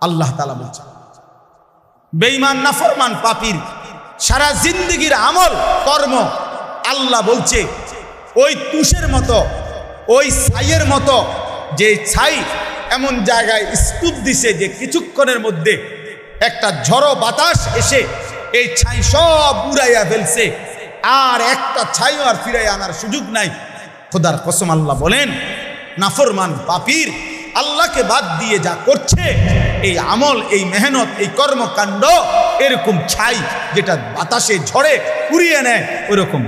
আল্লাহ তাআলা বলছেন বেঈমান নাফরমান পাপীর সারা জিন্দেগির আমল কর্ম আল্লাহ বলছে ওই তুষের মতো, ওই ছাইয়ের মতো, যে ছাই এমন জায়গায় স্তূপ দিছে যে কিছুক্ষণের মধ্যে একটা ঝড়ো বাতাস এসে এই ছাই সব উড়াইয়া ফেলছে, আর একটা ছাইও আর ফিরাইয়া আনার সুযোগ নাই। খোদার কসম আল্লাহ বলেন নাফরমান পাপীর আল্লাহকে বাদ দিয়ে যা করছে এই আমল, এই মেহনত, এই কর্মকাণ্ড এরকম ছাই যেটা বাতাসে ঝড়ে উড়িয়ে নেয় ওরকম।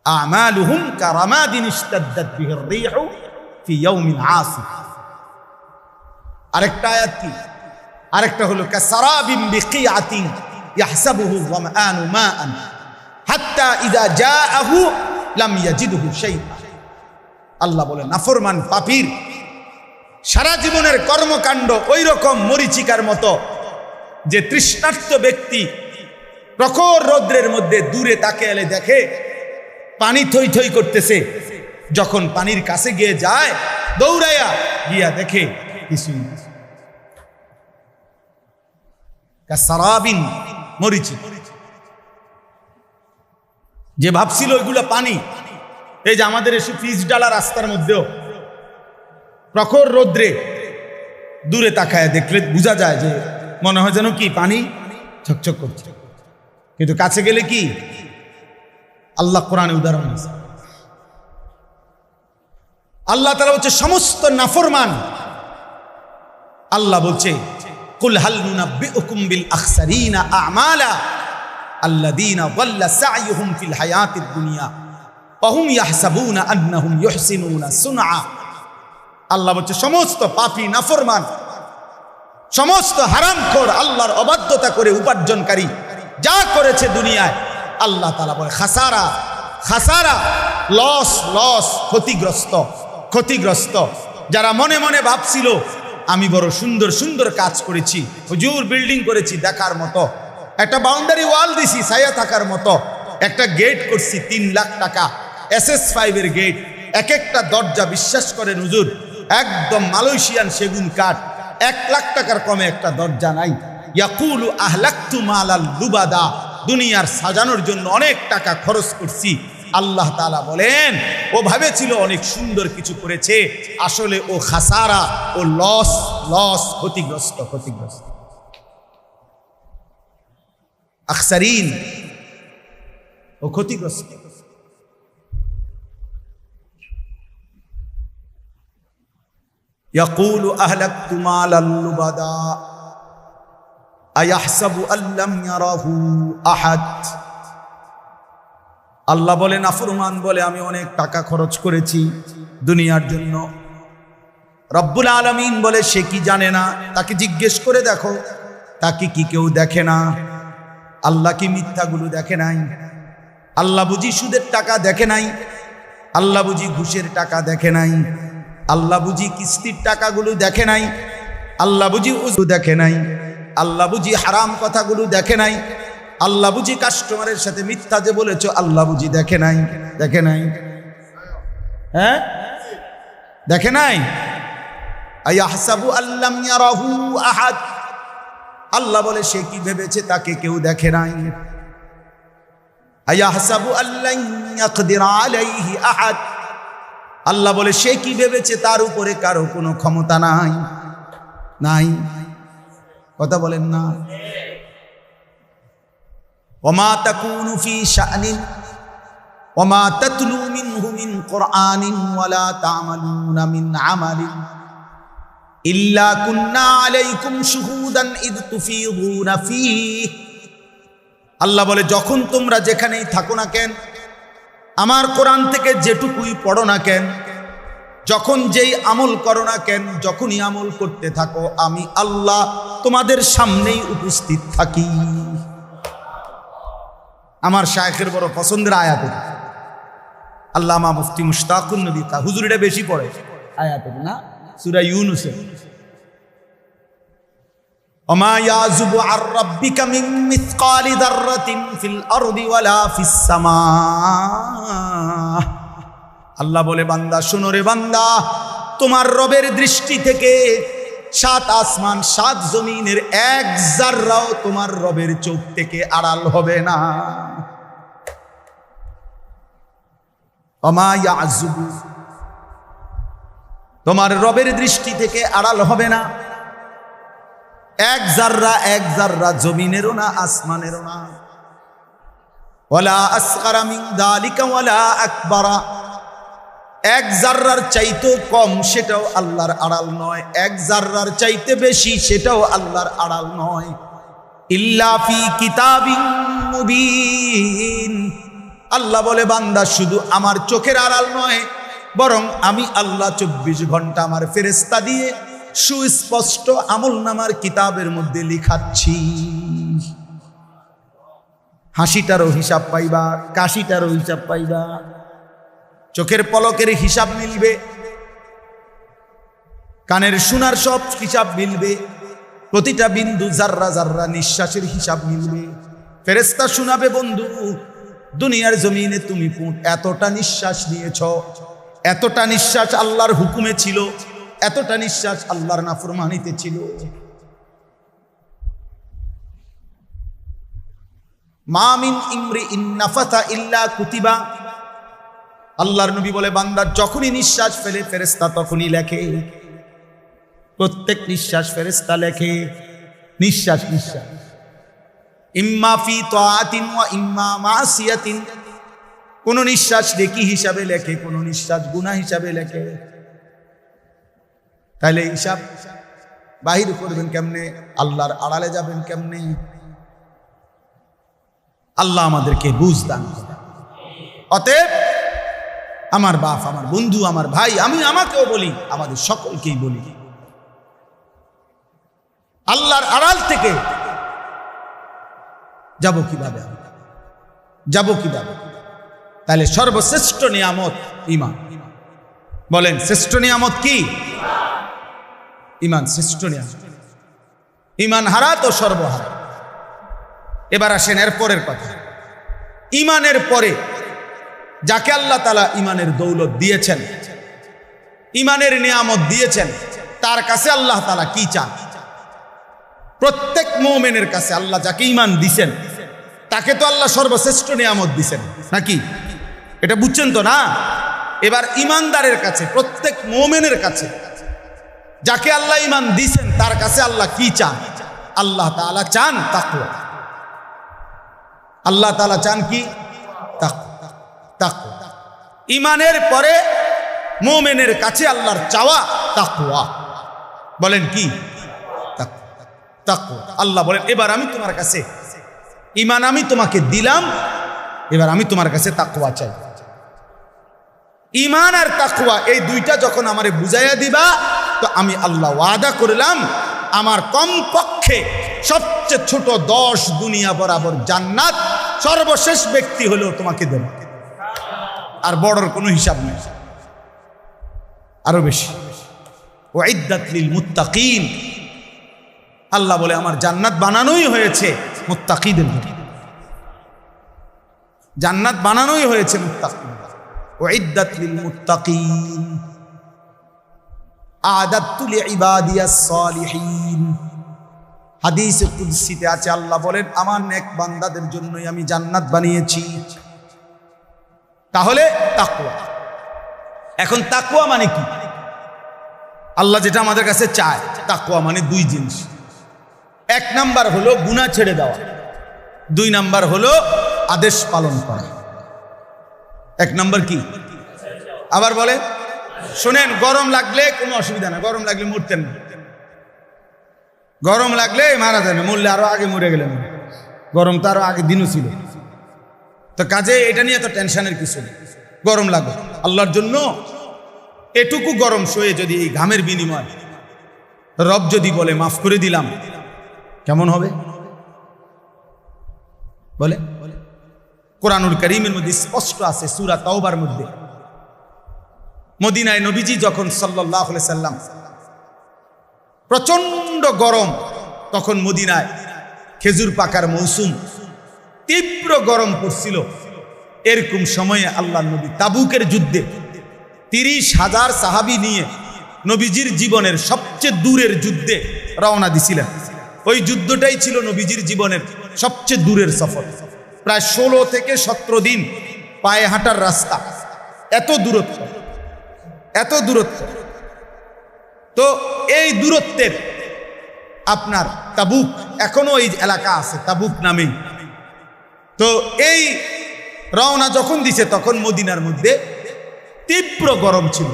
আমালুহুম কারামাদিন ইশতাদ্দাত বিহির রিহু ফি ইয়াউমিন আসিফ। আরেকটা আয়াত কি? আরেকটা হলো কাসারাবিন বিকিআতিন ইয়াহসাবুহু যামআনু মাআন হাত্তা ইযা জাআহু লাম ইয়াজিদহু শাইআ। আল্লাহ বলে নাফরমান পাপীর সারা জীবনের কর্মকাণ্ড ওই রকম মরিচিকার মতো, যে তৃষ্ণার্ত ব্যক্তি প্রখর রৌদ্রের মধ্যে দূরে তাকিয়ে দেখে পানি থই থই করতেছে, যখন পানির কাছে গিয়ে যায় দৌড়াইয়া গিয়া দেখে কিছুই। কাসারাবিন মরিচি, যে ভাবছিল ওইগুলো পানি, এই যে আমাদের এসে ফ্রিজ ডালা রাস্তার মধ্যেও প্রখর রৌদ্রে দূরে তাকায় দেখলে বোঝা যায় যে মনে হয় যেন কি পানি ঝকঝক করছে, কিন্তু কাছে গেলে কি? আল্লাহ কোরআনে উদাহরণ আছে। আল্লাহ তাআলা বলছে সমস্ত নাফরমান, আল্লাহ বলছে কুল হাল নুনাব্বিউকুম বিল আখসারিনা আমালা আল্লাযীনা যাল্লা সা'য়ুহুম ফিল হায়াতিদ দুনিয়া ওয়া হুম ইয়াহসাবুনা আন্নাহুম ইউহসিনুনা সুনআ। আল্লাহ বলছে সমস্ত পাপী নাফরমান, সমস্ত হারামখোর, আল্লাহর অবাধ্যতা করে উপার্জনকারী যা করেছে দুনিয়ায়, আল্লাহ তাআলা বলে খাসারা, খাসারা, লস, লস, ক্ষতিগ্রস্ত, ক্ষতিগ্রস্ত। যারা মনে মনে ভাবছিল আমি বড় সুন্দর সুন্দর কাজ করেছি, হুজুর বিল্ডিং করেছি দেখার মতো, একটা বাউন্ডারি ওয়াল দিছি ছায়া থাকার মতো, একটা গেট করছি 3 লাখ টাকা SS5 এর গেট, এক একটা দরজা বিশ্বাস করেন হুজুর একদম মালয়েশিয়ান সেগুন কাঠ, 1 লাখ টাকার কমে একটা দরজা নাই। ইয়াকুলু আহলাকতু মালাল লুবাদা, দুনিয়ার সাজানোর জন্য অনেক টাকা খরচ করছি। আল্লাহ তাআলা বলেন ও ভেবেছিল অনেক সুন্দর কিছু করেছে, আসলে ও খাসারা, ও লস, লস, ক্ষতিগ্রস্ত, ক্ষতিগ্রস্ত। আখসারিন, ও ক্ষতিগ্রস্ত। ইয়াকুলু আহলাকতু মালাল লুবাদা আয়াহসাবু আল্লাম ইয়ারাহু আহাদ। আল্লাহ বলে নাফরমান বলে আমি অনেক টাকা খরচ করেছি দুনিয়ার জন্য। রব্বুল আলামিন বলে সে কি জানে না? তাকে জিজ্ঞেস করে দেখো, তাকে কি কেউ দেখে না? আল্লাহ কি মিথ্যাগুলো দেখে নাই? আল্লাহ বুঝি সুদের টাকা দেখে নাই? আল্লাহ বুঝি ঘুষের টাকা দেখে নাই? আল্লাহ বুঝি কিস্তির টাকাগুলো দেখে নাই? আল্লাহ বুঝি উজু দেখে নাই? আল্লাহ বুঝি হারাম কথাগুলো দেখে নাই? আল্লাহ বুঝি কাস্টমারের সাথে মিথ্যা যে বলেছ আল্লাহ বুঝি দেখে নাই? দেখে নাই? হ্যাঁ, দেখে নাই? আয়াহসাবু আল্লাম ইয়ারাহু আহাদ। আল্লাহ বলে সে কি ভেবেছে তাকে কেউ দেখে নাই? আয়াহসাবু আল্লান ইয়াকদির আলাইহি আহাদ। আল্লাহ বলে সে কি ভেবেছে তার উপরে কারো কোনো ক্ষমতা নাই? নাই। কথা বলেন না? ওমা তাকুনু ফি শা'নিন ওমা তাতলু মিনহু মিন কুরআনিন ওয়ালা তা'মালুনা মিন আমালিন ইল্লা কুন্না আলাইকুম শুহুদান ইদ তুফিদুনা ফীহি। আল্লাহ বলে যখন তোমরা যেখানেই থাকো না কেন, আমার কোরআন থেকে যেটুকুই পড়ো না কেন, যখন যেই আমল করো না কেন, যখনই আমল করতে থাকো আমি আল্লাহ তোমাদের সামনেই উপস্থিত থাকি। আমার শায়েখের বড় পছন্দের আয়াত আল্লামা মুফতি মুশতাকুন নবী তা হুজুর এটা বেশি পড়ে আয়াত না, সূরা ইউনূসে ওমা ইয়াযুবু আর রাব্বিকা মিন মিসকালি যাররাতিন ফিল আরদি ওয়ালা ফিস সামা। আল্লাহ বলে বান্দা শোনো রে বান্দা, তোমার রবের দৃষ্টি থেকে 7 আসমান 7 জমিনের এক জাররাও তোমার রবের চোখ থেকে আড়াল হবে না। ওমা ইয়াযুবু, তোমার রবের দৃষ্টি থেকে আড়াল হবে না এক জাররা জমিনেরও না আসমানেরও না। ওয়ালা আসগারা মিন যালিকা ওয়ালা আকবারা, এক জাররার চাইতেও কম সেটাও আল্লাহর আড়াল নয়, এক জাররার চাইতে বেশি সেটাও আল্লাহর আড়াল নয়। ইল্লা ফি কিতাবিন মুবিন, আল্লাহ বলে বান্দা শুধু আমার চোখের আড়াল নয়, বরং আমি আল্লাহ 24 ঘন্টা আমার ফেরেশতা দিয়ে সুস্পষ্ট আমলনামার কিতাবের মধ্যে লিখাচ্ছি। হাসিটারও হিসাব পাইবা, কাশিটারও হিসাব পাইবা, চোখের পলকের হিসাব মিলবে, কানের শোনার সব হিসাব মিলবে, প্রতিটা বিন্দু জাররা জাররা নিঃশ্বাসের হিসাব মিলবে। ফেরেশতা শোনাবে, বন্ধু দুনিয়ার জমিনে তুমি এতটা নিঃশ্বাস নিয়েছ, এতটা নিঃশ্বাস আল্লাহর হুকুমে ছিল, এতটা নিঃশ্বাস আল্লাহর নাফরমানিতে ছিল। মা মিন ইমরিইন নাফাসা ইল্লা কুতিবা, আল্লাহর নবী বলে বান্দা যখনই নিঃশ্বাস ফেলে ফেরেশতা তখনই লেখে, প্রত্যেক নিঃশ্বাস ফেরেশতা লেখে। নিঃশ্বাস নিঃশ্বাস ইম্মা ফি তাআতিন ওয়া ইম্মা মাসিয়াতিন, কোন নিঃশ্বাস নেকি হিসাবে লেখে, কোন নিঃশ্বাস গুনাহ হিসাবে লেখে। তাহলে হিসাব বাহির করবেন কেমনে, আল্লাহর আড়ালে যাবেন কেমনে? আল্লাহ আমাদেরকে বুঝ দান করেন। অতএব আমার বাপ, আমার বন্ধু, আমার ভাই, আমি আমাকেও বলি, আমাদের সকলকেই বলি, আল্লাহর আড়াল থেকে যাব কিভাবে, যাব কিভাবে? তাহলে সর্বশ্রেষ্ঠ নিয়ামত ঈমান। বলেন শ্রেষ্ঠ নিয়ামত কি? ঈমান শ্রেষ্ঠ নিয়ামত। ঈমান হারা তো সর্বহারা। এবার আসেন এর পরের কথা। ঈমানের পরে যাকে আল্লাহ তাআলা ঈমানের দৌলত দিয়েছেন, ঈমানের নিয়ামত দিয়েছেন, তার কাছে আল্লাহ তাআলা কি চান? প্রত্যেক মুমিনের কাছে আল্লাহ যাকে ঈমান দিয়েছেন তাকে তো আল্লাহ সর্বশ্রেষ্ঠ নিয়ামত দিয়েছেন, নাকি? এটা বুঝছেন তো না? এবার ঈমানদারের কাছে, প্রত্যেক মুমিনের কাছে যাকে আল্লাহ ঈমান দিয়েছেন তার কাছে আল্লাহ কি চান? আল্লাহ তাআলা চান তাকওয়া। আল্লাহ তাআলা চান কি? তাকওয়া। ঈমানের পরে মুমিনের কাছে আল্লাহর চাওয়া তাকওয়া। বলেন কি? তাকওয়া। আল্লাহ বলেন এবার আমি তোমার কাছে ঈমান আমি তোমাকে দিলাম, এবার আমি তোমার কাছে তাকওয়া চাই। ঈমান আর তাকওয়া এই দুইটা যখন আমারে বুঝাইয়া দিবা, তো আমি আল্লাহ ওয়াদা করলাম আমার কমপক্ষে সবচেয়ে ছোট 10 দুনিয়া বরাবর জান্নাত সর্বশেষ ব্যক্তি হলেও তোমাকে দেব। আর বড়র কোনো হিসাব নেই, আরো বেশি। উইদ্দাত লিল মুত্তাকিন, আল্লাহ বলে আমার জান্নাত বানানোই হয়েছে মুত্তাকিদের জন্য। জান্নাত বানানোই হয়েছে মুত্তাকিন। উইদ্দাত লিল মুত্তাকিন আ'দাতু লিইবাদিয়াস সালিহিন। হাদিসে কুদসিতে আছে, আল্লাহ বলেন আমার নেক বান্দাদের জন্যই আমি জান্নাত বানিয়েছি। তাহলে তাকওয়া। এখন তাকওয়া মানে কি? আল্লাহ যেটা আমাদের কাছে চায়, তাকওয়া মানে 2 জিনিস। 1 নাম্বার হলো গুনাহ ছেড়ে দেওয়া, 2 নাম্বার হলো আদেশ পালন করা। 1 নাম্বার কি? আবার বলে শোনেন, গরম লাগলে কোনো অসুবিধা না, গরম লাগলে মরতেন না, গরম লাগলে মারা যায় না, মরলে আরো আগে মরে গেলেন, গরম তো আরো আগে দিনও ছিল। তো কাজে এটা নিয়ে তো টেনশনের কিছু নেই। গরম লাগে আল্লাহর জন্য, এটুকু গরম সয়ে যদি এই ঘামের বিনিময় রব যদি বলে মাফ করে দিলাম, কেমন হবে? বলে কোরআনুল কারীমের মধ্যে স্পষ্ট আছে, সূরা তাওবার মধ্যে। মদিনায় নবীজি যখন সাল্লাল্লাহু আলাইহি সাল্লাম, প্রচন্ড গরম, তখন মদিনায় খেজুর পাকার মৌসুম, তীব্র গরম পড়ছিল। এরকম সময়ে আল্লাহর নবী তাবুকের যুদ্ধে 30,000 সাহাবী নিয়ে নবীজির জীবনের সবচেয়ে দূরের যুদ্ধে রওনা দিছিলেন। ওই যুদ্ধটাই ছিল নবীজির জীবনের সবচেয়ে দূরের সফর। প্রায় 16 থেকে 17 দিন পায়ে হাঁটার রাস্তা, এত দূরত্ব। তো এই দূরত্বের আপনার তাবুক, এখনো এই এলাকা আছে তাবুক নামেই। তো এই রওনা যখন দিছে তখন মদিনার মধ্যে তীব্র গরম ছিল।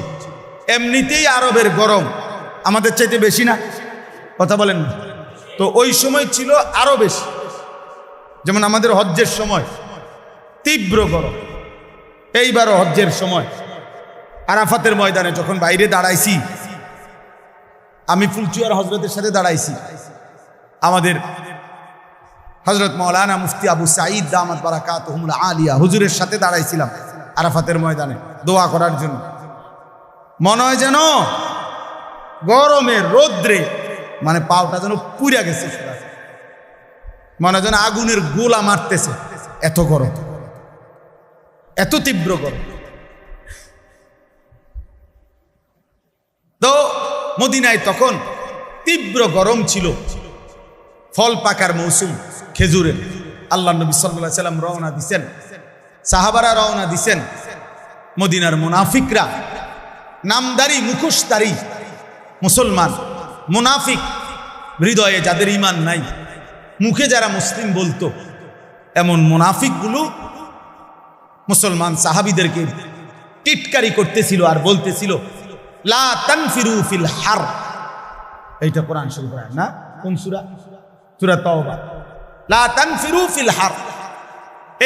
এমনিতেই আরবের গরম আমাদের চাইতে বেশি না, কথা বলেন না? তো ওই সময় ছিল আরো বেশি। যেমন আমাদের হজ্জের সময় তীব্র গরম, এইবারও হজ্জের সময় আরাফাতের ময়দানে যখন বাইরে দাঁড়াইছি, আমি ফুলচুয়ার হজরতের সাথে দাঁড়াইছি, আমাদের হজরত মৌলানা মুফতি আবু সাঈদ দামাত বারাকাতুহুল আলিয়া হুজুরের সাথে দাঁড়াইছিলাম আরাফাতের ময়দানে দোয়া করার জন্য। মনে হয় যেন গরমের রৌদ্রে মানে পাওটা যেন পুড়ে গেছে, মনে হয় যেন আগুনের গোলা মারতেছে, এত গরম, এত তীব্র গরম। তো মদিনায় তখন তীব্র গরম ছিল, ফল পাকার মৌসুম খেজুরের। আল্লাহ নবী সাল্লাল্লাহু আলাইহি সাল্লাম রওনা দিছেন, সাহাবারা রওনা দিছেন। মদিনার মুনাফিকরা, নামদারি মুখোশধারী মুসলমান মুনাফিক, হৃদয়ে যাদের ঈমান নাই, মুখে যারা মুসলিম বলতো, এমন মুনাফিকগুলো মুসলমান সাহাবীদেরকে টিটকারি করতেছিল আর বলতেছিল, লা তানফিরু ফিল হার। এইটা কোরআন শরীফের আয়াত না? কোন সূরা? সূরা তাওবা। লা তানফিরু ফিল হার,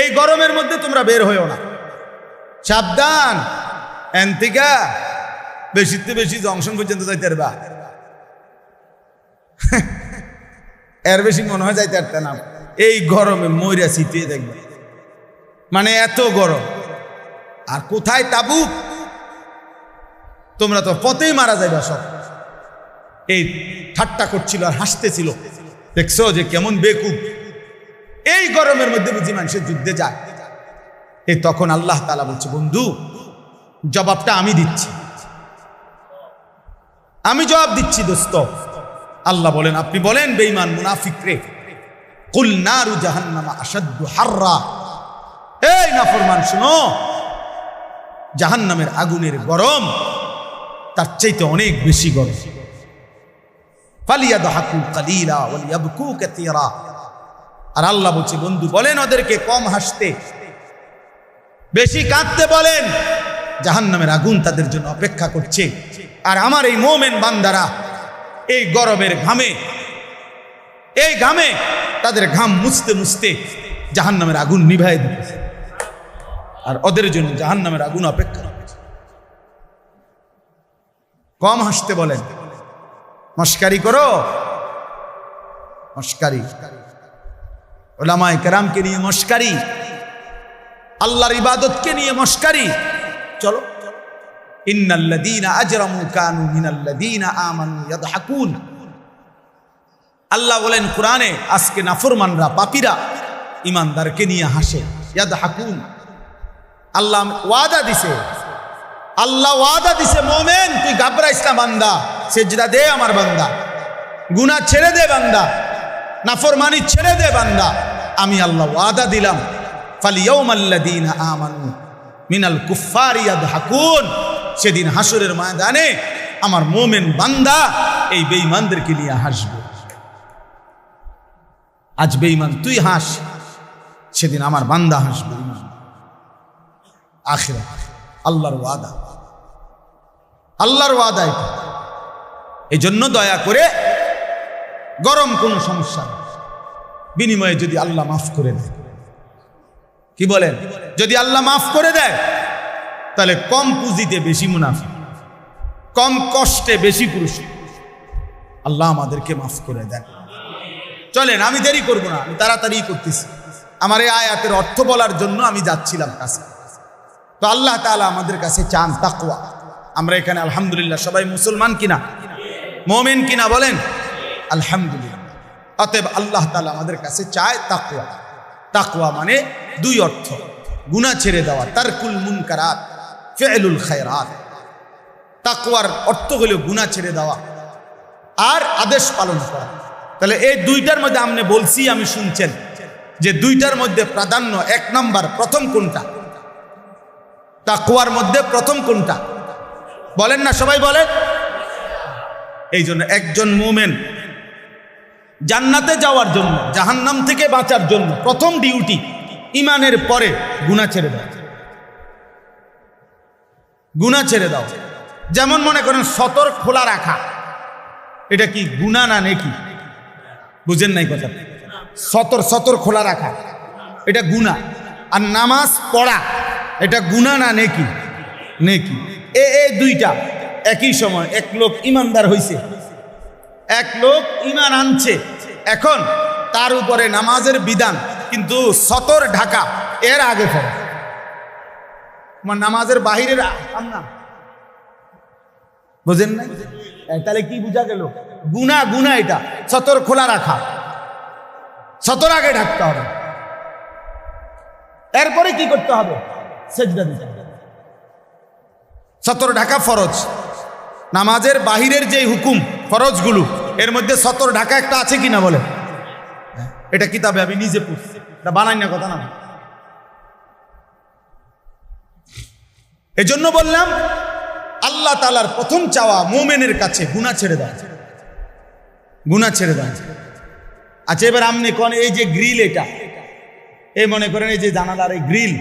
এই গরমের মধ্যে তোমরা বের হইও না, সাবধান। এনতিকা বেশিতে বেশি জংশন পর্যন্ত যাইতে পারবা, এর বেশি মনে হয় যাইতে পারতে না। এই গরমে মইরা শীতে দেখবে, মানে এত গরম। আর কোথায় তাবুক? তোমরা তো পথেই মারা যাইবা সব। এই ঠাট্টা করছিল আর হাসতেছিল, দেখছো যে কেমন বেকুব, এই গরমের মধ্যে বুঝি মানুষের যুদ্ধে যায়। এই তখন আল্লাহ তাআলা বলছে, বন্ধু জবাবটা আমি দিচ্ছি, আমি জবাব দিচ্ছি দোস্ত। আল্লাহ বলেন, আপনি বলেন বেঈমান মুনাফিক রে, কুল নারু জাহান্নামা আশাদ্দু হাররা। এই নাফরমান শুনো, জাহান্নামের আগুনের গরম তার চাইতে অনেক বেশি গরম। ফালিয়াদহাকু কালিলা ওয়ালিয়াবকু কাসীরা। আর আল্লাহ বলছে, বন্ধু বলেন ওদেরকে কম হাসতে, বেশি কাঁদতে বলেন। জাহান্নামের আগুন তাদের জন্য অপেক্ষা করছে। আর আমার এই মুমিন বান্দারা এই গরমের ঘামে, এই ঘামে তাদের ঘাম মুছতে মুছতে জাহান্নামের আগুন নিভাই দিতেছে, আর ওদের জন্য জাহান্নামের আগুন অপেক্ষা করছে। কম হাসতে বলেন, মস্কারি করো, মস্কারি, উলামায়ে কেরামকে নিয়ে মস্কারি, আল্লাহর ইবাদতকে নিয়ে মস্কারি। চলো, ইন্নাল্লাযীনা আজরামু কানু মিনাল্লাযীনা আমানু ইয়াদহাকুন। আল্লাহ বলেন কোরআনে, আজকে নাফরমানরা, পাপীরা ঈমানদারকে নিয়ে হাসে, ইয়াদহাকুন। আল্লাহ ওয়াদা দিছে, আল্লাহ ওয়াদা দিছে, মুমিন তুই ঘাবড়াইস না বান্দা, সিজদা দে আমার বান্দা, গুনাহ ছেড়ে দে বান্দা, নাফরমানি ছেড়ে দে বান্দা। আমি আল্লাহ ওয়াদা দিলাম, ফালিয়াউমাল্লাযীনা আমানু মিনাল কুফফারি ইয়াদহাকুন। সেদিন হাসরের ময়দানে আমার মুমিন বান্দা এই বেঈমানদেরকে নিয়ে হাসবে। আজ বেঈমান তুই হাস, সেদিন আমার বান্দা হাসবে। আখিরাত আল্লাহর ওয়াদা, আল্লাহর ওয়াদা এটা। এই জন্য দয়া করে, গরম কোনো সমস্যা না, বিনিময়ে যদি আল্লাহ মাফ করে দেয়, কি বলেন, যদি আল্লাহ মাফ করে দেয় তাহলে কম পুঁজিতে বেশি মুনাফা, কম কষ্টে বেশি পুরস্কার। আল্লাহ আমাদেরকে মাফ করে দেন। চলেন, আমি দেরি করব না, আমি তাড়াতাড়ি করতেছি। আমার এই আয়াতের অর্থ বলার জন্য আমি যাচ্ছিলাম কাছে। তো আল্লাহ তাআলা আমাদের কাছে চান তাকওয়া। আমরা এখানে আলহামদুলিল্লাহ সবাই মুসলমান কিনা, মুমিন কিনা বলেন? আলহামদুলিল্লাহ। অতএব আল্লাহ তাআলা আমাদের কাছে চায় তাকওয়া। তাকওয়া মানে দুই অর্থ, গুনাহ ছেড়ে দেওয়া, তারকুল মুনকারাত, ফি'লুল খায়রাত। তাকওয়ার অর্থ হলো গুনাহ ছেড়ে দেওয়া আর আদেশ পালন করা। তাহলে এই দুইটার মধ্যে আপনি বলছি, আমি শুনছেন যে দুইটার মধ্যে প্রাধান্য, এক নাম্বার প্রথম কোনটা? তাকওয়ার মধ্যে প্রথম কোনটা বলেন না, সবাই বলেন। এই জন্য একজন মুমিন জান্নাতে যাওয়ার জন্য, জাহান্নাম থেকে বাঁচার জন্য প্রথম ডিউটি ঈমানের পরে গুনাহ ছেড়ে দাও। গুনাহ ছেড়ে দাও। যেমন মনে করেন সতর খোলা রাখা, এটা কি গুনাহ না নেকি? বুঝেন নাই কথা? সতর খোলা রাখা এটা গুনাহ, আর নামাজ পড়া এটা গুনাহ না নেকি? নেকি। এই দুইটা একই সময়। এক লোক ইমানদার হইছে, এক লোক ঈমান আনছে, এখন তার উপরে নামাজের বিধান, কিন্তু সতর ঢাকা এর আগে ফরজ। আমার নামাজের বাহিরের না, বুঝেন না? তাহলে কি বুঝা গেল? গুনাহ এটা সতর খোলা রাখা, সতর আগে ঢাকতে হবে, এরপরে কি করতে হবে? সেজদা দিতে হবে। সতর ঢাকা ফরজ। নামাজের বাহিরের যে হুকুম ফরজগুলো, এর মধ্যে সতর ঢাকা একটা আছে কিনা বলে? এটা কিতাবে আমি নিজে পড়ছি, এটা বানাই না কথা না। এজন্য বললাম আল্লাহ তাআলার প্রথম চাওয়া মুমিনের কাছে গুনাহ ছেড়ে দাও, গুনাহ ছেড়ে দাও। আচ্ছা, এবার আপনি কোন এই যে গ্রিল, এটা এই মনে করেন এই যে জানালার এই গ্রিল,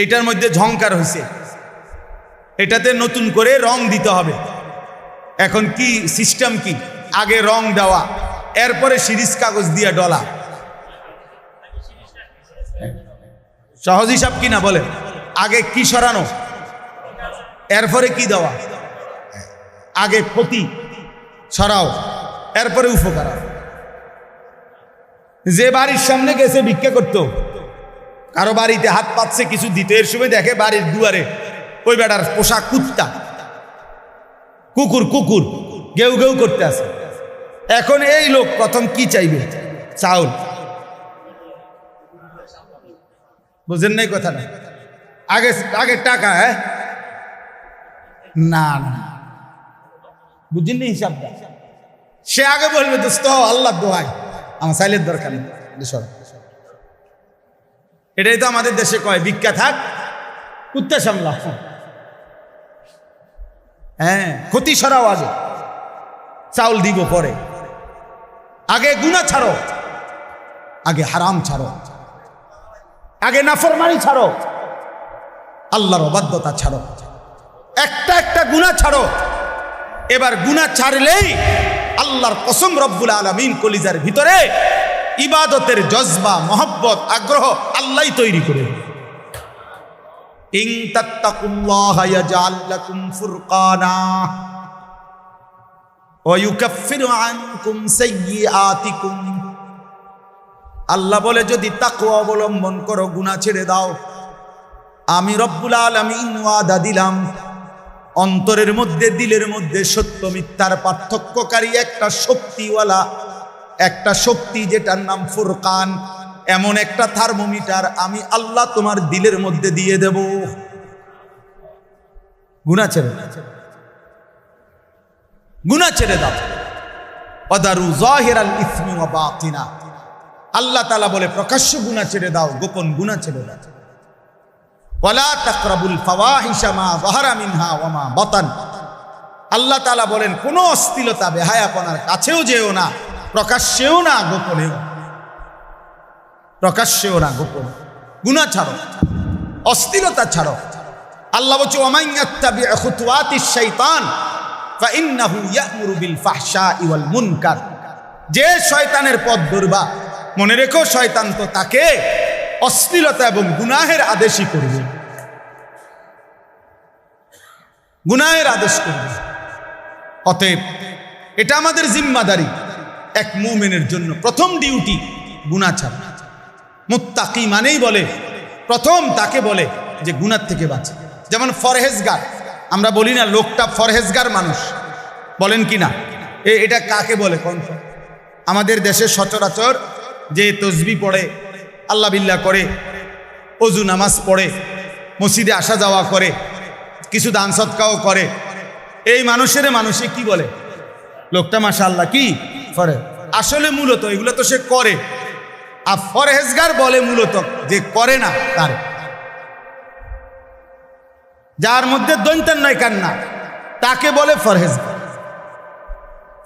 এইটার মধ্যে ঝংকার হয়েছে, এটাতে নতুন করে রং দিতে হবে। এখন কি সিস্টেম কি? আগে রং দেওয়া, এরপরে সিরিজ কাগজ দিয়ে ডলা। সহজ হিসাব কিনা বলে? আগে কি সরানো, এরপরে কি দেওয়া? আগে ক্ষতি সরাও, এরপরে উপকার। যে বাড়ির সামনে গেছে ভিক্ষা করতো, কারো বাড়িতে হাত পাচ্ছে কিছু দিতে, এর সময় দেখে বাড়ির দুয়ারে ওই বেটার পোশাক কুত্তা, কুকুর গেউ গেউ করতে আছে। এখন এই লোক প্রথম কি চাইবে? চাউল। বুঝেন নাই কথা? না আগে টাকা। হ্যাঁ না, বুঝেননি হিসাবটা? সে আগে বলবে দোস্ত আল্লাহ দোহাই আমার চাইলের দরকার নেই। এটাই তো আমাদের দেশে কয়, ভিক্ষা থাক কুত্তা সামলা। হ্যাঁ, ক্ষতি সরাও, আগে চাউল দিব পরে। আগে গুনাহ ছাড়ো, আগে হারাম ছাড়ো, আগে নাফরমানি ছাড়ো, আল্লাহর অবাধ্যতা ছাড়ো, একটা গুনাহ ছাড়ো। এবার গুনাহ ছাড়লেই আল্লাহর কসম রব্বুল আলামিন কলিজার ভিতরে ইবাদতের জজবা, মহব্বত, আগ্রহ আল্লাহই তৈরি করে। ইন তাত্তাকুল্লাহা ইয়াজআল লাকুম ফুরকানা ওয়া ইউকাফফিরু আনকুম সাইয়্যাতিকুম। আল্লাহ বলে যদি তাকওয়া অবলম্বন করো, গুনাহ ছেড়ে দাও, আমি রব্বুল আলামিন ওয়াদা দিলাম অন্তরের মধ্যে, দিলের মধ্যে সত্য মিথ্যার পার্থক্যকারী একটা শক্তিওয়ালা, একটা শক্তি যেটার নাম ফুরকান, এমন একটা থার্মোমিটার আমি আল্লাহ তোমার দিলের মধ্যে দিয়ে দেব। গুনাহ ছেড়ে দাও, গুনাহ ছেড়ে দাও। ওয়াদারু যাহিরাল ইসমি ওয়া বাতিনা। আল্লাহ তাআলা বলে প্রকাশ্য গুনাহ ছেড়ে দাও, গোপন গুনাহ ছেড়ে দাও। ওয়ালা তাকরাবুল ফাওয়াহিশা মা যাহারা মিনহা ওয়া মা বাতান। আল্লাহ তাআলা বলেন কোনো অশ্লীলতা, বেহায়াপনার কাছেও যেও না, প্রকাশ্যেও না, গোপনেও। প্রকাশ্যেও না, গোপনে। গুনাহ ছাড়ো, অশ্লীলতা ছাড়ো। আল্লাহ বলছে ওয়ামান ইয়াত্তাবি' খুতুওয়াতিশ শাইতান ফাইন্নাহু ইয়া'মুরু বিল ফাহশাই ওয়াল মুনকার। যে শয়তানের পথ ধরবা, মনে রেখো শয়তান তো তাকে অশ্লীলতা এবং গুনাহের আদেশই করবে, গুনাহের আদেশ করবে। অতএব এটা আমাদের জিম্মাদারি, এক মুমিনের জন্য প্রথম ডিউটি গুনাহ ছাড়া। মুত্তাকি মানেই বলে প্রথম তাকে বলে যে গুনাহ থেকে বাঁচে। যেমন ফরহেজগার, আমরা বলি না লোকটা ফরহেজগার মানুষ, বলেন কি না? এটা কাকে বলে? কোন আমাদের দেশে সচরাচর যে তসবিহ পড়ে, আল্লাহ বিল্লাহ করে, অজু নামাজ পড়ে, মসজিদে আসা যাওয়া করে, কিছু দান সদকাও করে, এই মানুষে কি বলে, লোকটা মাশাআল্লাহ কি করে, আসলে মূলত এগুলো তো সে করে। আর ফরহেজগার বলে মূলত যে করে না তার, যার মধ্যে দৈন্তান নয় কান্না, তাকে বলে ফরহেজগার।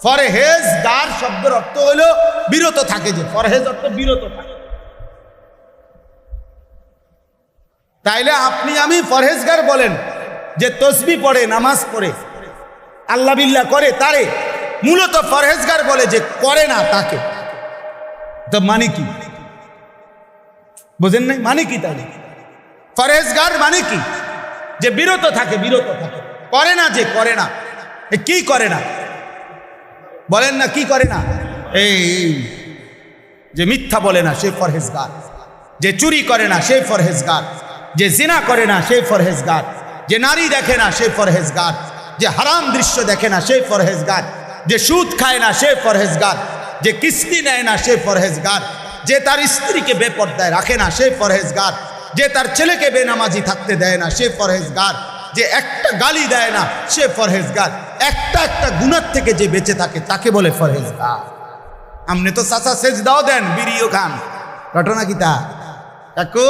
ফরহেজগার শব্দের অর্থ হলো বিরত থাকে, যে ফরহেজ অর্থ বিরত থাকে। তাইলে আপনি আমি ফরহেজগার বলেন যে তসবিহ পড়ে, নামাজ পড়ে, আল্লাহ বিল্লাহ করে, তারে মূলত ফরহেজগার বলে যে করে না তাকে। তো মানে কি বুঝেন নাই? মানে কি? তাহলে ফরহেজগার মানে কি? যে বিরত থাকে, করে না, যে করে না। কি করে না বলেন না, কি করে না? এই যে মিথ্যা বলে না সে ফরহেজগার, যে চুরি করে না সে ফরহেজগার, যে জিনা করে না সে ফরহেজগার, যে নারী দেখে না সে ফরহেজগার, যে হারাম দৃশ্য দেখে না সে ফরহেজগার, যে সুদ খায় না সে ফরহেজগার, যে কিস্তি নেয় না সে ফরহেজগার, যে তার স্ত্রীকে বেপর্দায় রাখে না সে ফরহেজগার, যে তার ছেলেকে বেনামাজি থাকতে দেয় না সে ফরহেজগার, যে একটা গালি দেয় না সে ফরহেজগার, একটা গুনাহ থেকে যে বেঁচে থাকে তাকে বলে ফরহেজগার। আমনে তো চাচা সেজদাও দেন, বিড়িও খান, ঘটনা কি তা? কাকু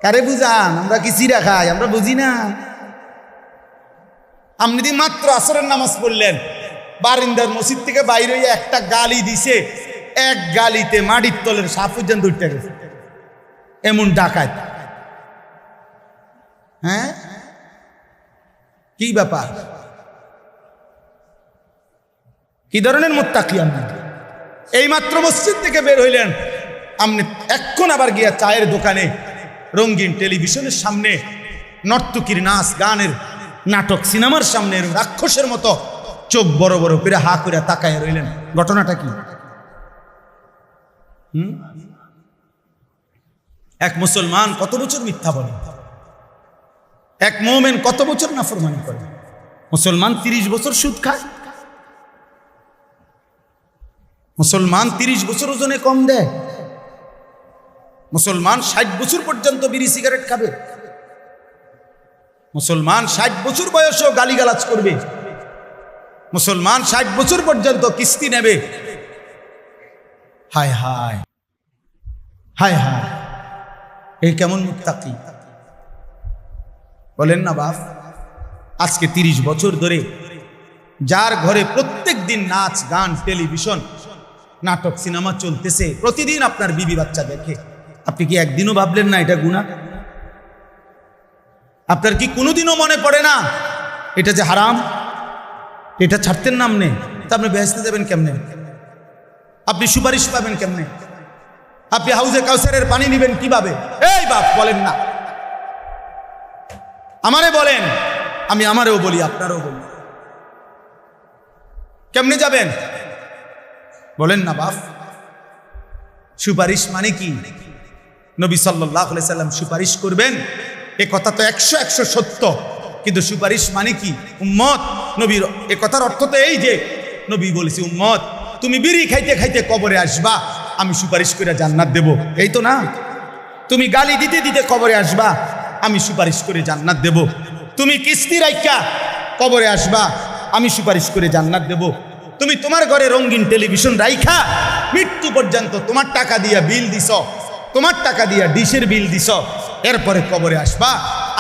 কারে বুঝান? আমরা কি চিরা খাই? আমরা বুঝি না। আপনি দি মাত্র আসরের নামাজ পড়লেন, বারিন্দার মসজিদ থেকে বাইরে হইয়া একটা গালি দিছে, এক গালিতে মাটির তলের সাপ পর্যন্ত উঠতে গেছে। এমন ডাকাত, হ্যাঁ কি ব্যাপার? কি ধরনের মুত্তাকি আপনি? এই মাত্র মসজিদ থেকে বের হইলেন, আপনি এখন আবার গিয়া চায়ের দোকানে, রঙিন টেলিভিশনের সামনে, নর্তকীর নাচ গানের নাটক, সিনেমার সামনে রাক্ষসের মতো চোখ বড় বড় করে হা করে তাকায় রইলেন। ঘটনাটা কি? এক মুসলমান কত বছর মিথ্যা বলে, এক মুমিন কত বছর নাফরমানি করে। মুসলমান 30 বছর সুদ খায়, মুসলমান 30 বছর ওজনে কম দেয়, মুসলমান 60 বছর পর্যন্ত বিড়ি সিগারেট খাবে, মুসলমান 60 বছর বয়সেও গালিগালাজ করবে, মুসলমান 60 বছর পর্যন্ত কিস্তি নেবে। হায় হায় হায় হায়, এই কেমন মুত্তাকি বলেন না বাপ? আজকে 30 বছর ধরে যার ঘরে প্রত্যেক দিন নাচ গান টেলিভিশন নাটক সিনেমা চলতেছে, প্রতিদিন আপনার বিবি বাচ্চা দেখে, আপনি কি একদিনও ভাবলেন না এটা গুনাহ? আপনার কি কোনোদিনও মনে পড়ে না এটা যে হারাম? এটা ছাড়তেন নাম নেই, তা আপনি বেহেশতে যাবেন কেমনে? আপনি সুপারিশ পাবেন কেমনে? আপনি হাউজে কাউসারের পানি নিবেন কিভাবে? এই বাপ বলেন না, আমারে বলেন, আমি আমারও বলি, আপনারও বলি, কেমনে যাবেন বলেন না বাপ? সুপারিশ মানে কি? নবী সাল্লাল্লাহু আলাইহি সাল্লাম সুপারিশ করবেন, এ কথা তো 100 সত্য, কিন্তু সুপারিশ মানে কি? উম্মত, নবীর এ কথার অর্থ তো এই যে নবী বলেছে, উম্মত তুমি বিড়ি খাইতে খাইতে কবরে আসবা, আমি সুপারিশ করে জান্নাত দেব, এই তো না? তুমি গালি দিতে দিতে কবরে আসবা, আমি সুপারিশ করে জান্নাত দেব। তুমি কিস্তি রাইখা কবরে আসবা, আমি সুপারিশ করে জান্নাত দেব। তুমি তোমার ঘরে রঙিন টেলিভিশন রাইখা মৃত্যু পর্যন্ত তোমার টাকা দিয়া বিল দিছ, তোমার টাকা দিয়া ডিশের বিল দিছ, এরপরে কবরে আসবা,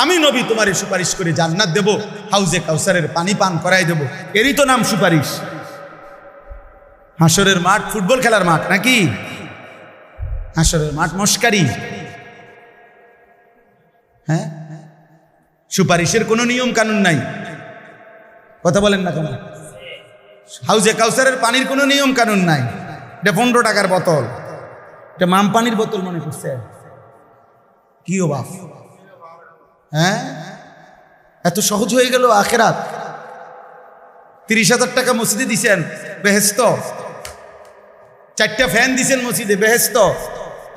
আমি নবী তোমারে সুপারিশ করে জান্নাত দেব, হাউজে কাউসারের পানি পান করাই দেব। এরই তো নাম সুপারিশ। হাসরের মাঠ ফুটবল খেলার মাঠ নাকি? হাসরের মাঠ মস্কারি। হ্যাঁ, সুপারিশের কোনো নিয়ম কানুন নাই, কথা বলেন না কেন? হাউজে কাউসারের পানির কোনো নিয়ম কানুন নাই, এটা 15 টাকার বোতল, এটা মাম পানির বোতল মনে করছে কি ও বাপ? হ্যাঁ, এত সহজ হয়ে গেল আখেরাত। 30,000 টাকা মসজিদে দিছেন, বেহেশত। 4টা ফ্যান দিছেন মসজিদে, বেহেশত।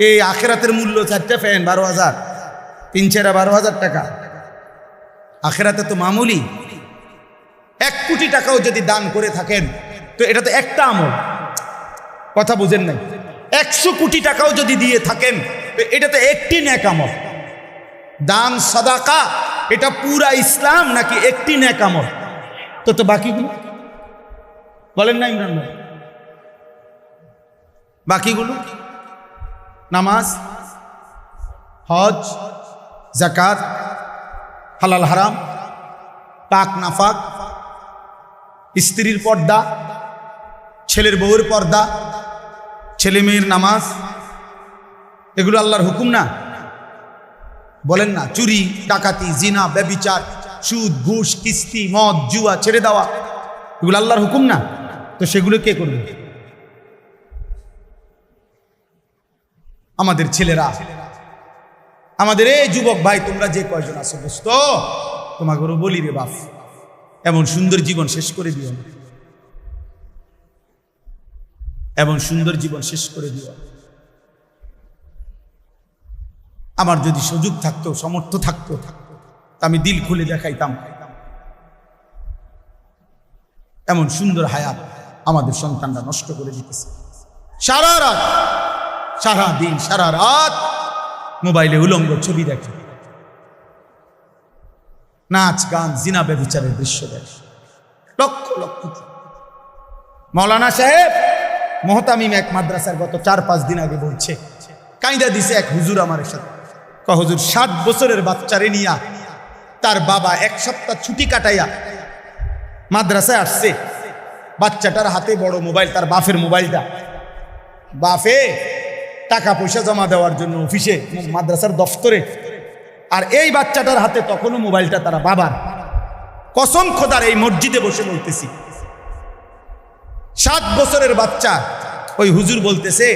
এই আখেরাতের মূল্য 4টা ফ্যান 12,000, 3-4 12,000 টাকা। আখেরাতে তো মামুলি। 1 কোটি টাকাও যদি দান করে থাকেন তো এটা তো একটা আমল, কথা বুঝেন নাই? 100 কোটি টাকাও যদি দিয়ে থাকেন তো এটা তো একটি নেক আমল। দান সাদাকা এটা পুরা ইসলাম নাকি একটি নেক আমল? তো বাকিগুলো বলেন না ইমরান ভাই, বাকিগুলো নামাজ, হজ, যাকাত, হালাল হারাম, পাক নাফাক, স্ত্রীর পর্দা, ছেলের বউয়ের পর্দা, ছেলে মেয়ের নামাজ, এগুলো আল্লাহর হুকুম না? বলেন না? চুরি, ডাকাতি, জিনা, ব্যভিচার, সুদ, ঘুষ, কিস্তি, মদ, জুয়া ছেড়ে দেওয়া, এগুলো আল্লাহর হুকুম না? তো সেগুলো কে করবে? আমাদের ছেলেরা, আমাদের এই যুবক ভাই, তোমরা যে কয়জন আছো দোস্ত, তোমাকে বলি রে বাপ, এমন সুন্দর জীবন শেষ করে দিও না, এমন সুন্দর জীবন শেষ করে দিও। আমার যদি সুযোগ থাকতো, সামর্থ্য থাকতো, আমি দিল খুলে দেখাইতাম এমন সুন্দর হায়াত আমাদের সন্তানরা নষ্ট করে দিতেছে। সারা রাত, সারা দিন, সারা রাত মোবাইলে উলঙ্গ ছবি দেখে, নাচ গান, জিনা ব্যভিচারের দৃশ্য দেখে, লক্ষ লক্ষ। মৌলানা সাহেব মোহতামিম এক মাদ্রাসার গত 4-5 দিন আগে বলছে, কাইদা দিছে এক হুজুর আমার সাথে, হুজুর 7 বছরের বাচ্চারে নিয়া তার বাবা 1 সপ্তাহ ছুটি কাটাইয়া মাদ্রাসায় আসছে, বাচ্চাটার হাতে বড় মোবাইল, তার বাপের মোবাইলটা, বাপে টাকা পয়সা জমা দেওয়ার জন্য অফিসে, মাদ্রাসার দফতরে, আর এই বাচ্চাটার হাতে তখনও মোবাইলটা তারা বাবার। কসম খোদার, এই মসজিদে বসে বলতেছি, 7 বছরের বাচ্চা। ওই হুজুর বলতেছে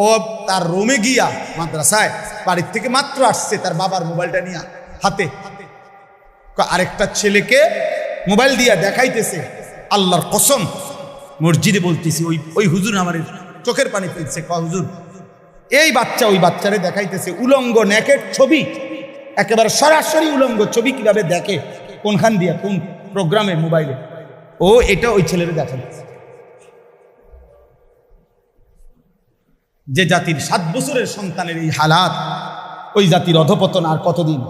ও তার রুমে গিয়া মাদ্রাসায় বাড়ির থেকে মাত্র আসছে, তার বাবার মোবাইলটা নিয়ে হাতে, আরেকটা ছেলেকে মোবাইল দিয়া দেখাইতেছে। আল্লাহর কসম মসজিদে বলতেছি, ওই হুজুর আমার চোখের পানি ফেলছে। হুজুর, এই বাচ্চা ওই বাচ্চারে দেখাইতেছে উলঙ্গ নেকের ছবি, একেবারে সরাসরি উলঙ্গ ছবি কিভাবে দেখে, কোনখান দিয়া, কোন প্রোগ্রামে, মোবাইলে, ও এটা ওই ছেলেরে দেখাইতেছে। যে জাতির 7 বছরের সন্তানের এই হালাত, ওই জাতির অধপতন আর কতদিন?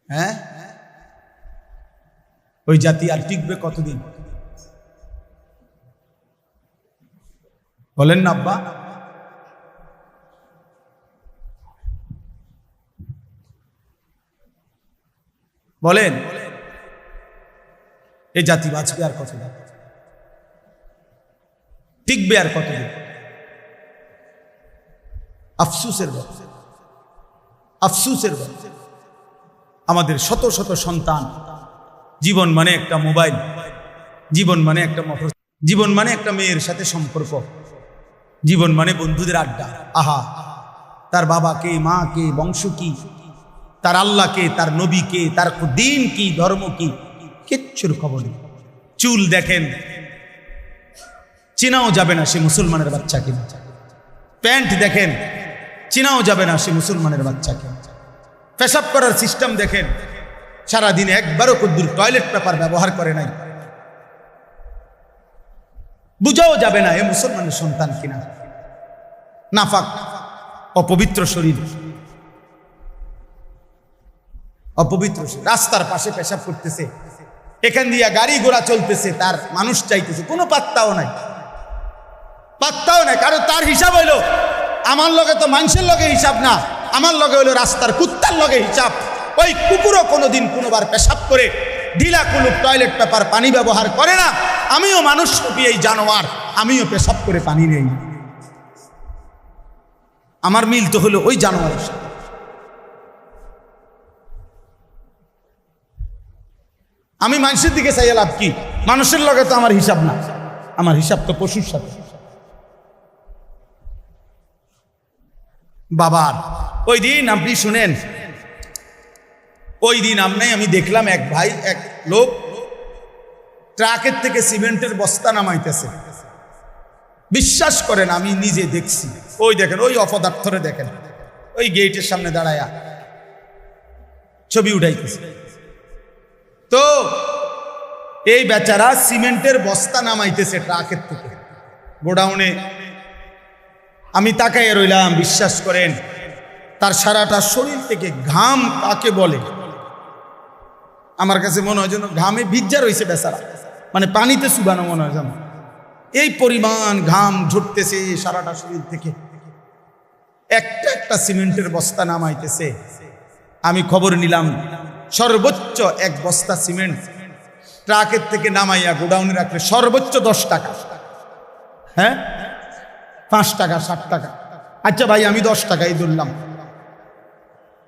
হ্যাঁ, ওই জাতি আর টিকবে কতদিন? বলেন না আব্বা? বলেন, এই জাতি বাঁচবে আর কতদিন? টিকবে আর কতদিন? আফসুসের ব্যাপার, আফসুসের ব্যাপার। আমাদের শত শত সন্তান, জীবন মানে একটা মোবাইল, জীবন মানে একটা মোটর, জীবন মানে একটা মেয়ের সাথে সম্পর্ক, জীবন মানে বন্ধুদের আড্ডা। আহা, তার বাবা কে, মা কে, বংশ কি, তার আল্লাহ কে, তার নবী কে, তার দিন কি, ধর্ম কি, কিচ্ছুর খবর নেই। চুল দেখেন, চেনাও যাবে না সে মুসলমানের বাচ্চা কিনা। প্যান্ট দেখেন, চেনাও যাবে না সে মুসলমানের বাচ্চা কিনা। পেশাব করার সিস্টেম দেখেন, সারাদিনে একবারও কদ্দুর টয়লেট পেপার ব্যবহার করে নাই, বুঝাও যাবে না এ মুসলমানের সন্তান কিনা। নাফাক, অপবিত্র শরীর, অপবিত্র শরীর। রাস্তার পাশে পেশাব করতেছে, এখান দিয়া গাড়ি ঘোড়া চলতেছে, তার মানুষ চাইতেছে, কোনো পাত্তাও নাই, পাত্তাও নাই। কারণ তার হিসাব হইল, আমার লগে তো মানুষের লগে হিসাব না, আমার লগে হইলো রাস্তার কুত্তার লগে হিসাব। ওই কুকুরও কোনোদিন কোনোবার পেশাব করে ঢিলা কুলুপ টয়লেট পেপার পানি ব্যবহার করে না। আমিও মানুষ রূপী এই জানোয়ার, আমিও পেশাব করে পানি নেই। আমার মিল তো হলো ওই জানোয়ারের সাথে। আমি মানুষের দিকে চাইয়া লাভ কি? মানুষের লগে তো আমার হিসাব না, আমার হিসাব তো পশুর সাথে। বাবার ওই দিন আপনি শুনেন, ওই দিন আমি দেখলাম এক ভাই, এক লোক ট্রাকের থেকে সিমেন্টের বস্তা নামাইতেছে। বিশ্বাস করেন, আমি নিজে দেখছি। ওই দেখেন, ওই অপদার্থরে দেখেন, ওই গেটের সামনে দাঁড়ায়া ছবি উঠাইতেছে। তো এই বেচারা সিমেন্টের বস্তা নামাইতেছে ট্রাকের থেকে গোডাউনে। আমি তাকাইয়া রইলাম, বিশ্বাস করেন তার সারাটা শরীর থেকে ঘাম কাকে বলে, আমার কাছে মনে হয় যেন ঘামে ভিজা রয়েছে বেচারা, মানে পানিতে চুবানো মনে হয় যেন, এই পরিমাণ ঘাম ঝরতেছে সারাটা শরীর থেকে। একটা একটা সিমেন্টের বস্তা নামাইতেছে। আমি খবর নিলাম সর্বোচ্চ এক বস্তা সিমেন্ট ট্রাকের থেকে নামাইয়া গোডাউনে রাখলে সর্বোচ্চ 10 টাকা, হ্যাঁ 5 টাকা 7 টাকা। আচ্ছা ভাই আমি 10 টাকাই ধরলাম,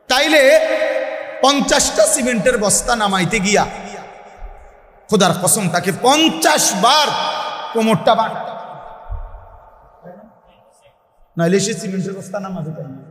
তাইলে 50টা সিমেন্টের বস্তা নামাইতে গিয়া খোদার কসম তাকে 50 বার কোমরটা বাঁকা, নাইলে সে সিমেন্টের বস্তা নামাতে পারে না।